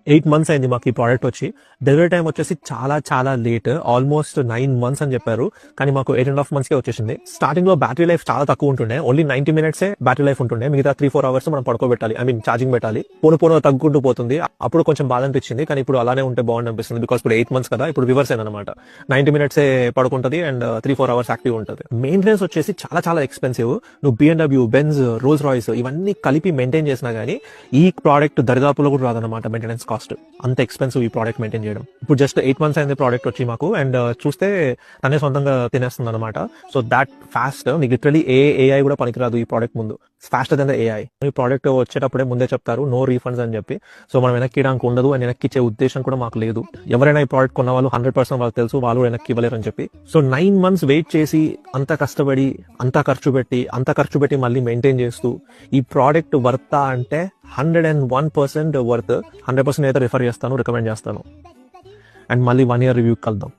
8 months అయింది మాకు ఈ ప్రోడక్ట్ వచ్చి. డెలివరీ టైం వచ్చేసి చాలా చాలా లేట్, ఆల్మోస్ట్ 9 months అని చెప్పారు, కానీ మాకు 8.5 months వచ్చేసింది. స్టార్టింగ్ లో బ్యాటరీ లైఫ్ చాలా తక్కువ ఉంటుండే, ఓన్లీ 90 minutes బ్యాటరీ లైఫ్ ఉంటుండే, మిగతా 3-4 hours మనం పడుకోబెట్టాలి, ఐ మీన్ ఛార్జింగ్ పెట్టాలి. పోను తగ్గుకుంటూ పోతుంది. అప్పుడు కొంచెం బాధ అనిపించింది, కానీ ఇప్పుడు అలానే ఉంటే బాగుంది అనిపిస్తుంది. బికాస్ ఇప్పుడు 8 months కదా, ఇప్పుడు రివర్స్ అనమాట. 90 minutes పడుకుంటుంది అండ్ 3-4 hours యాక్టివ్ ఉంటుంది. మెయింటెనెన్స్ వచ్చేసి చాలా చాలా ఎక్స్పెన్సివ్. నువ్వు BMW, బెంజ్, రోల్స్ రాయ్స్ ఇవన్నీ కలిపి మెయింటైన్ చేసినా గానీ ఈ ప్రోడక్ట్ దరిదాపులో కూడా రాదనమాట మెయింటెనెన్స్ కాస్ట్. అంత ఎక్స్పెన్సివ్ ఈ ప్రోడక్ట్ మెయింటైన్ చేయడం. ఇప్పుడు జస్ట్ 8 months అయింది ప్రోడక్ట్ వచ్చి మాకు, అండ్ చూస్తే తనే సొంతంగా తినేస్తుంది అనమాట. సో దాట్ ఫాస్ట్, నీకు లిటరలీ ఏఐ కూడా పనికిరాదు ఈ ప్రోడక్ట్ ముందు. Faster than the AI. ఈ ప్రోడక్ట్ వచ్చేటప్పుడే ముందే చెప్తారు నో రీఫండ్స్ అని చెప్పి. సో మనం వెనక్కి ఇవ్వడానికి ఉండదు, అండ్ వెనక్కి ఇచ్చే ఉద్దేశం కూడా మాకు లేదు. ఎవరైనా ఈ ప్రోడక్ట్ కొన్న వాళ్ళు 100% వాళ్ళకి తెలుసు, వాళ్ళు వెనక్కి ఇవ్వలేరు అని చెప్పి. సో 9 months వెయిట్ చేసి అంత కష్టపడి అంత ఖర్చు పెట్టి మళ్ళీ మెయింటైన్ చేస్తూ ఈ ప్రోడక్ట్ వర్తా అంటే 101% వర్త్. 100% అయితే రిఫర్ చేస్తాను, రికమెండ్ చేస్తాను. అండ్ మళ్ళీ 1 year రివ్యూ కలుద్దాం.